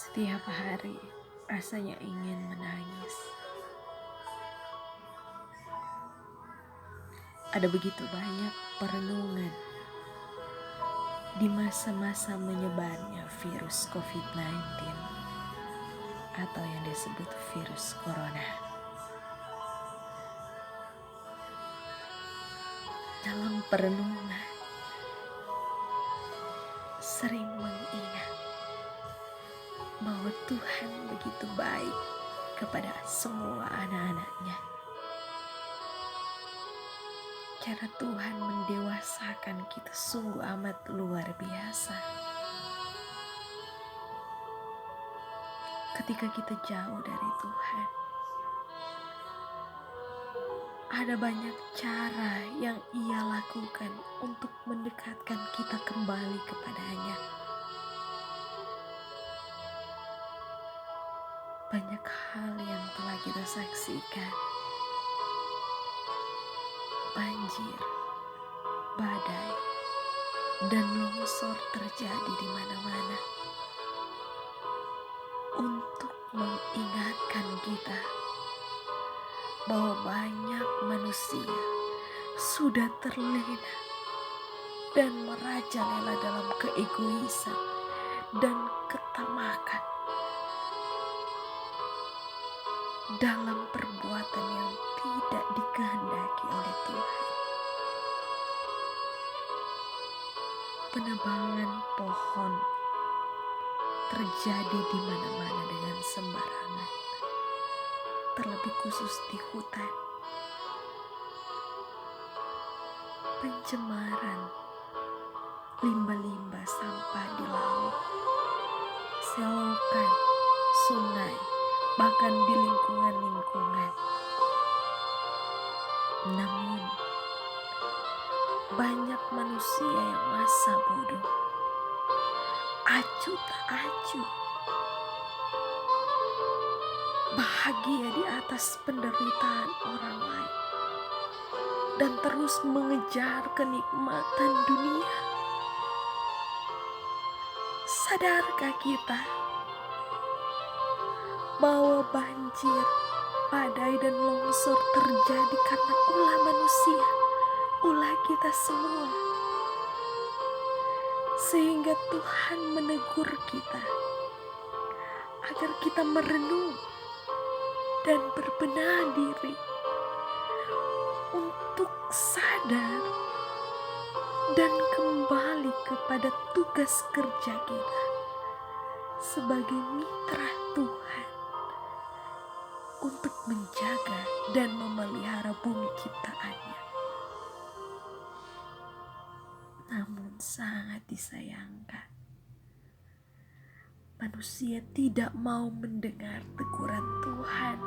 Setiap hari rasanya ingin menangis. Ada begitu banyak perenungan di masa-masa menyebarnya virus COVID-19 atau yang disebut virus corona. Dalam perenungan sering mengingat bahwa Tuhan begitu baik kepada semua anak-anaknya. Cara Tuhan mendewasakan kita sungguh amat luar biasa. Ketika kita jauh dari Tuhan, ada banyak cara yang Ia lakukan untuk mendekatkan kita kembali kepadanya. Banyak hal yang telah kita saksikan. Banjir, badai, dan longsor terjadi di mana-mana untuk mengingatkan kita bahwa banyak manusia sudah terlena dan merajalela dalam keegoisan dan ketamakan, dalam perbuatan yang tidak dikehendaki oleh Tuhan. Penebangan pohon terjadi di mana-mana dengan sembarangan, terlebih khusus di hutan. Pencemaran limbah-limbah sampah di laut, selokan, sungai, bahkan di lingkungan-lingkungan. Namun, banyak manusia yang masa bodoh, acuh tak acuh, bahagia di atas penderitaan orang lain, dan terus mengejar kenikmatan dunia. Sadarkah kita bahwa banjir, badai, dan longsor terjadi karena ulah manusia, ulah kita semua? Sehingga Tuhan menegur kita agar kita merenung dan berbenah diri untuk sadar dan kembali kepada tugas kerja kita sebagai mitra Tuhan untuk menjaga dan memelihara bumi ciptaannya. Namun sangat disayangkan, manusia tidak mau mendengar teguran Tuhan.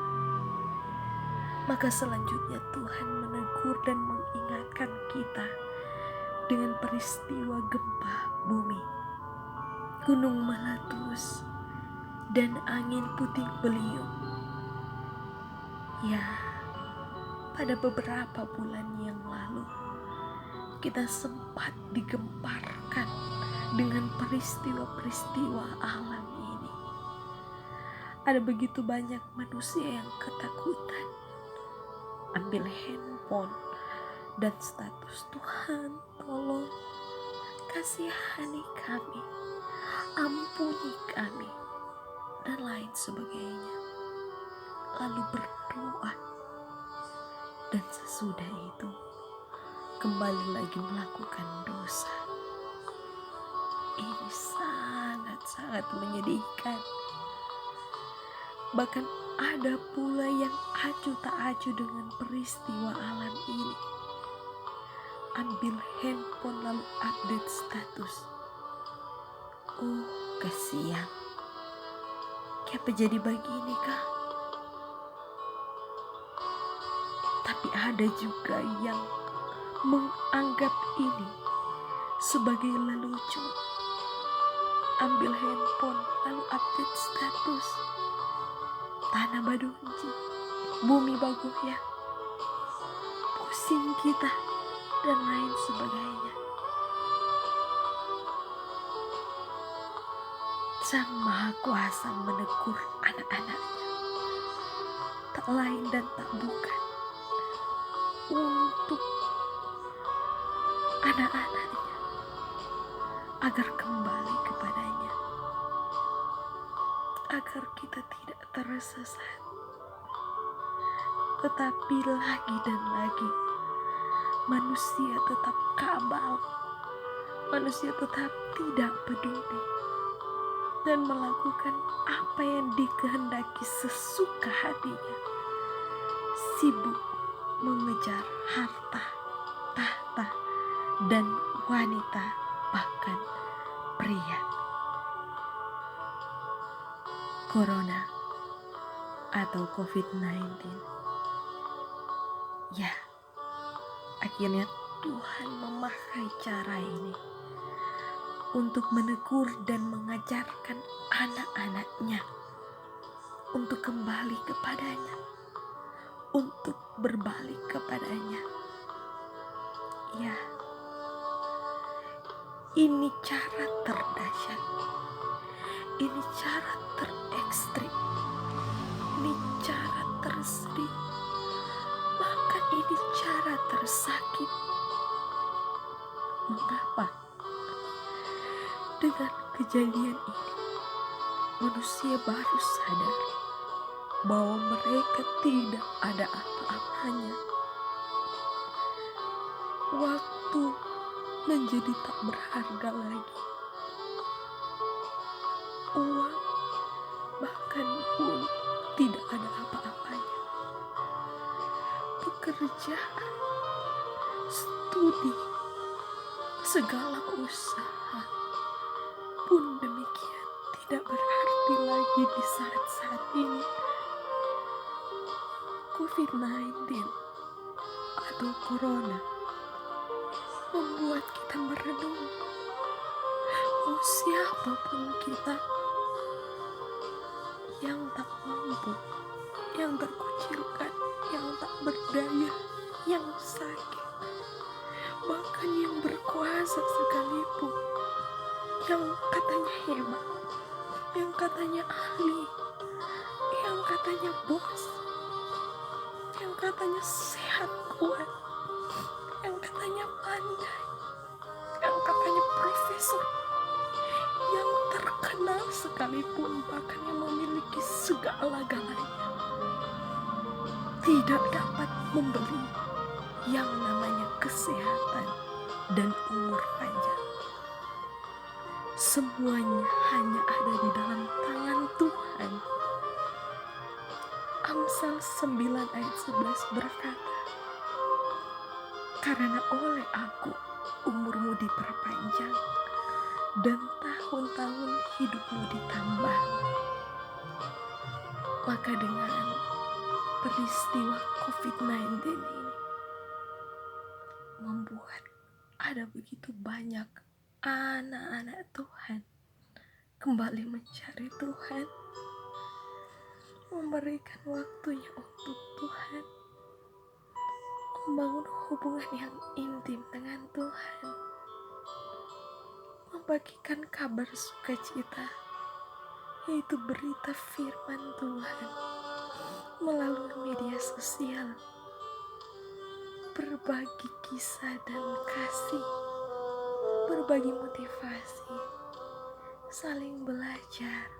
Maka selanjutnya Tuhan menegur dan mengingatkan kita dengan peristiwa gempa bumi, gunung meletus, dan angin puting beliung. Ya, pada beberapa bulan yang lalu kita sempat digemparkan dengan peristiwa-peristiwa alam ini. Ada begitu banyak manusia yang ketakutan, ambil handphone dan status, "Tuhan, tolong kasihani kami, ampuni kami," dan lain sebagainya. Lalu berdoa, dan sesudah itu kembali lagi melakukan dosa. Ini sangat-sangat menyedihkan. Bahkan ada pula yang acuh tak acuh dengan peristiwa alam ini. Ambil handphone lalu update status. Oh, kasihan. Kenapa jadi begini kah? Tapi ada juga yang menganggap ini sebagai lelucon. Ambil handphone lalu update status. Tanah badunji, bumi bagoyang, pusing kita, dan lain sebagainya. Sang Maha Kuasa menegur anak-anaknya, tak lain dan tak bukan untuk anak-anaknya agar kembali kepadanya, agar kita tidak tersesat. Tetapi lagi dan lagi manusia tetap kabal, manusia tetap tidak peduli dan melakukan apa yang dikehendaki sesuka hatinya, sibuk mengejar harta, tahta, dan wanita, bahkan pria. Corona atau COVID-19, ya, akhirnya Tuhan memakai cara ini untuk menegur dan mengajarkan anak-anaknya untuk kembali kepadanya, untuk berbalik kepadanya. Ya, ini cara terdahsyat, ini cara terekstrim, ini cara tersedih, bahkan ini cara tersakit. Mengapa? Dengan kejadian ini, manusia baru sadar bahwa mereka tidak ada apa-apanya. Waktu menjadi tak berharga lagi. Uang bahkan pun tidak ada apa-apanya. Pekerjaan, studi, segala usaha pun demikian tidak berarti lagi di saat-saat ini. COVID-19 atau Corona membuat kita merenung bahwa siapapun kita yang tak mampu, yang terkucilkan, yang tak berdaya, yang sakit, bahkan yang berkuasa sekalipun, yang katanya hebat, yang katanya ahli, yang katanya bos, yang katanya sehat kuat, yang katanya pandai, yang katanya profesor, yang terkenal sekalipun, bahkan yang memiliki segala-galanya, tidak dapat membeli yang namanya kesehatan dan umur panjang. Semuanya hanya ada di dalam tangan Tuhan. Amsal 9 ayat 11 berkata, karena oleh aku umurmu diperpanjang dan tahun-tahun hidupmu ditambah. Maka dengan peristiwa COVID-19 ini membuat ada begitu banyak anak-anak Tuhan kembali mencari Tuhan, memberikan waktunya untuk Tuhan, membangun hubungan yang intim dengan Tuhan, membagikan kabar sukacita, yaitu berita firman Tuhan melalui media sosial, berbagi kisah dan kasih, berbagi motivasi, saling belajar,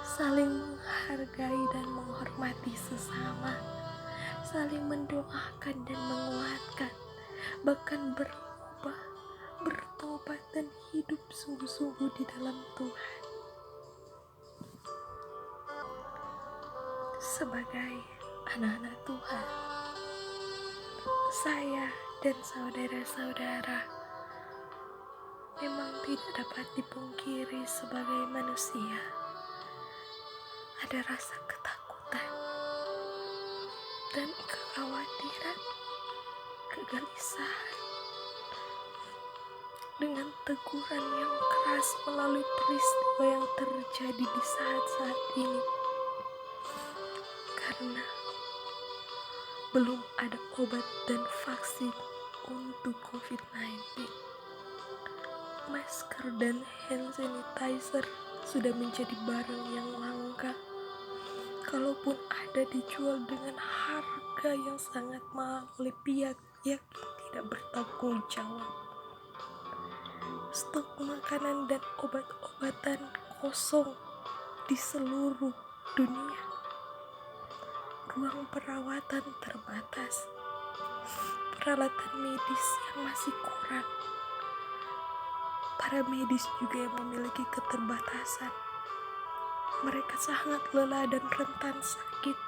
saling menghargai dan menghormati sesama, saling mendoakan dan menguatkan, bahkan berubah, bertobat dan hidup sungguh-sungguh di dalam Tuhan. Sebagai anak-anak Tuhan, saya dan saudara-saudara memang tidak dapat dipungkiri sebagai manusia. Ada rasa ketakutan dan kekhawatiran, kegelisahan, dengan teguran yang keras melalui peristiwa yang terjadi di saat-saat ini. Karena belum ada obat dan vaksin untuk COVID-19. Masker dan hand sanitizer sudah menjadi barang yang langka. Kalaupun ada dijual dengan harga yang sangat mahal oleh pihak yang tidak bertanggung jawab. Stok makanan dan obat-obatan kosong di seluruh dunia. Ruang perawatan terbatas. Peralatan medis yang masih kurang. Para medis juga yang memiliki keterbatasan. Mereka sangat lelah dan rentan sakit.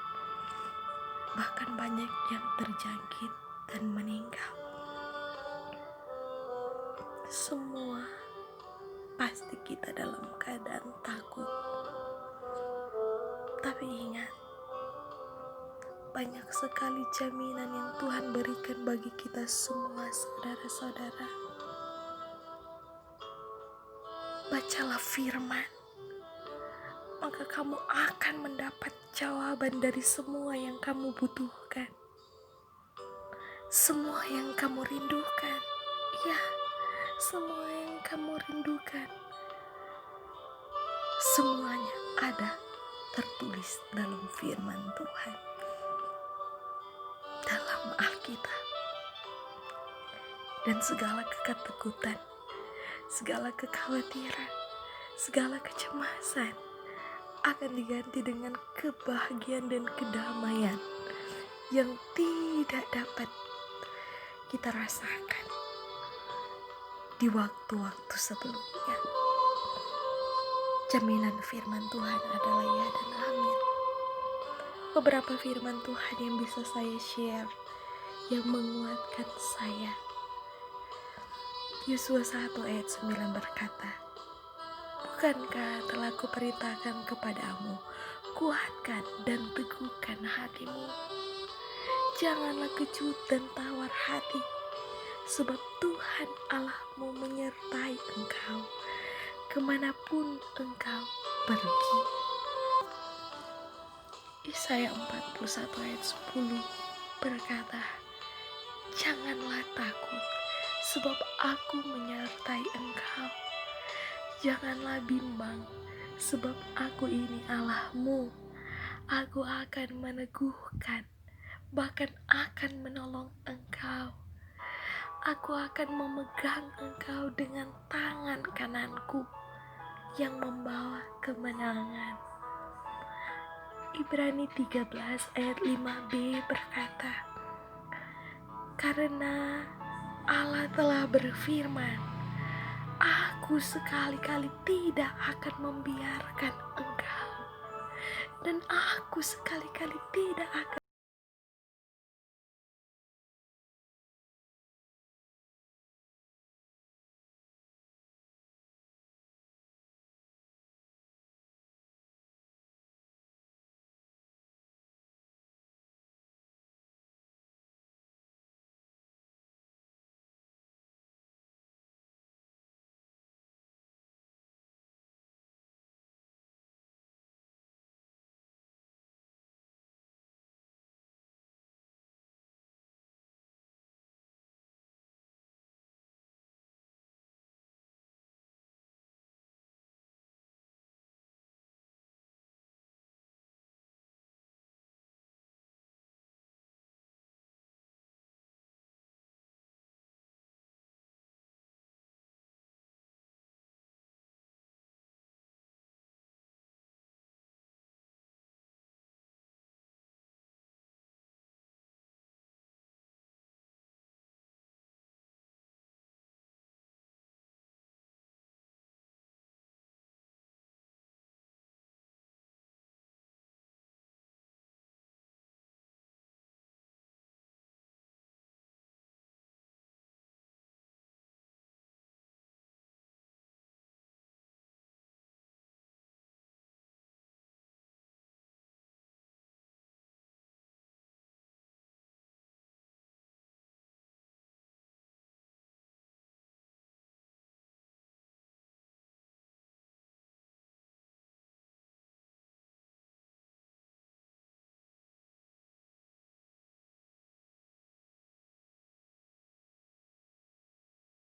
Bahkan banyak yang terjangkit dan meninggal. Semua pasti kita dalam keadaan takut. Tapi ingat, banyak sekali jaminan yang Tuhan berikan bagi kita semua, saudara-saudara. Bacalah firman, maka kamu akan mendapat jawaban dari semua yang kamu butuhkan. Semua yang kamu rindukan. Ya, semua yang kamu rindukan. Semuanya ada tertulis dalam firman Tuhan. Dalam Alkitab. Dan segala ketakutan, segala kekhawatiran, segala kecemasan akan diganti dengan kebahagiaan dan kedamaian yang tidak dapat kita rasakan di waktu-waktu sebelumnya. Jaminan firman Tuhan adalah ya dan amin. Beberapa firman Tuhan yang bisa saya share yang menguatkan saya. Yosua 1 ayat 9 berkata, "Bukankah telah kuperintahkan kepadamu, kuatkan dan teguhkan hatimu. Janganlah kecut dan tawar hati, sebab Tuhan Allahmu menyertai engkau kemanapun engkau pergi." Yesaya 41 ayat 10 berkata, "Janganlah takut, sebab aku menyertai engkau. Janganlah bimbang, sebab aku ini Allahmu. Aku akan meneguhkan, bahkan akan menolong engkau. Aku akan memegang engkau dengan tangan kananku yang membawa kemenangan." Ibrani 13 ayat 5b berkata, "Karena Allah telah berfirman, aku sekali-kali tidak akan membiarkan engkau, dan aku sekali-kali tidak akan..."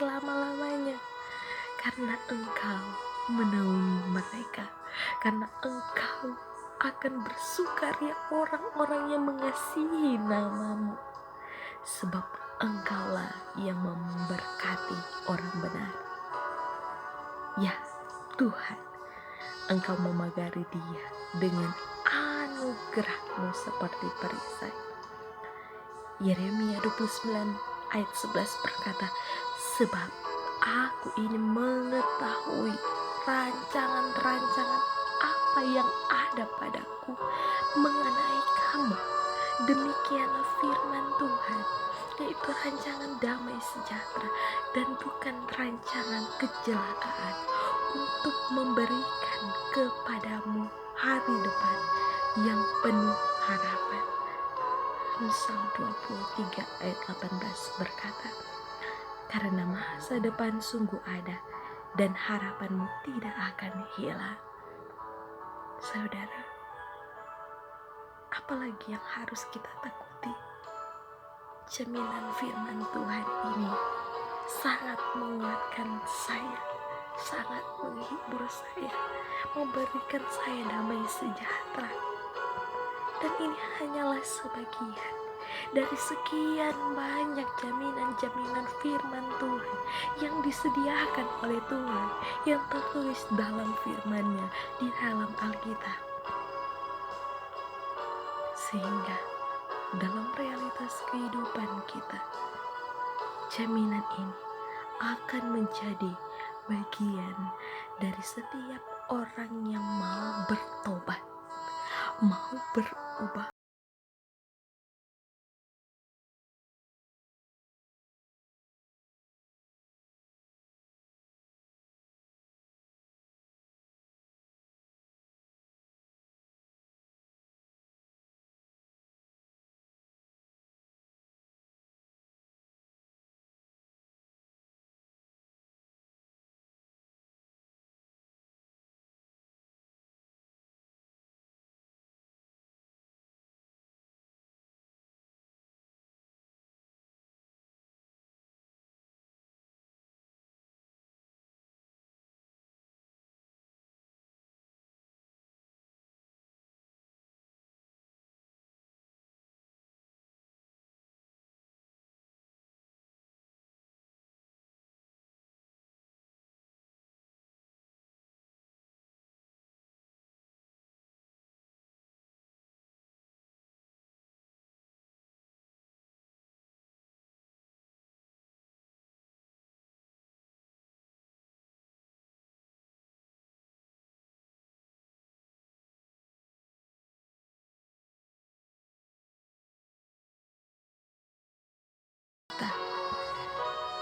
selama-lamanya, karena engkau menaungi mereka, karena Engkau akan bersukaria orang-orang yang mengasihi namamu, sebab Engkaulah yang memberkati orang benar. Ya Tuhan, Engkau memagari dia dengan anugerah-Mu seperti perisai. Yeremia 29 ayat 11 berkata, sebab aku ini mengetahui rancangan-rancangan apa yang ada padaku mengenai kamu. Demikianlah firman Tuhan, yaitu rancangan damai sejahtera dan bukan rancangan kecelakaan, untuk memberikan kepadamu hari depan yang penuh harapan. Amsal 23 ayat 18 berkata, karena masa depan sungguh ada dan harapanmu tidak akan hilang. Saudara, apalagi yang harus kita takuti? Jaminan firman Tuhan ini sangat menguatkan saya, sangat menghibur saya, memberikan saya damai sejahtera. Dan ini hanyalah sebagian dari sekian banyak jaminan-jaminan firman Tuhan yang disediakan oleh Tuhan, yang tertulis dalam firman-Nya di dalam Alkitab. Sehingga dalam realitas kehidupan kita, jaminan ini akan menjadi bagian dari setiap orang yang mau bertobat, mau berubah.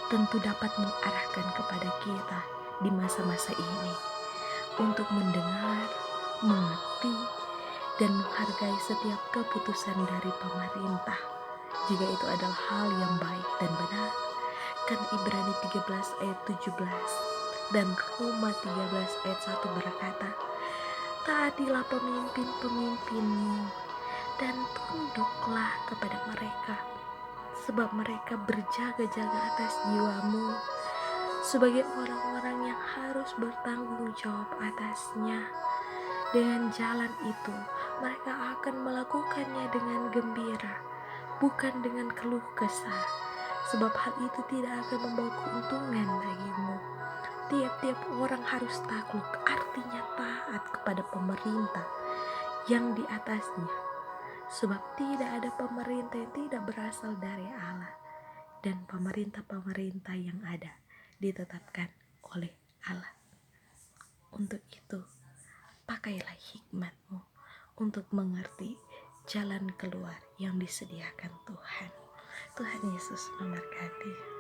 Tentu dapat mengarahkan kepada kita di masa-masa ini untuk mendengar, mengerti, dan menghargai setiap keputusan dari pemerintah, jika itu adalah hal yang baik dan benar. Kan Ibrani 13 ayat 17 dan Roma 13 ayat 1 berkata, taatilah pemimpin-pemimpinmu dan tunduklah kepada mereka, sebab mereka berjaga-jaga atas jiwamu sebagai orang-orang yang harus bertanggung jawab atasnya. Dengan jalan itu, mereka akan melakukannya dengan gembira, bukan dengan keluh kesah, sebab hal itu tidak akan membawa keuntungan bagimu. Tiap-tiap orang harus takluk, artinya taat kepada pemerintah yang di atasnya, sebab tidak ada pemerintah yang tidak berasal dari Allah, dan pemerintah-pemerintah yang ada ditetapkan oleh Allah. Untuk itu, pakailah hikmat-mu untuk mengerti jalan keluar yang disediakan Tuhan. Tuhan Yesus memberkati.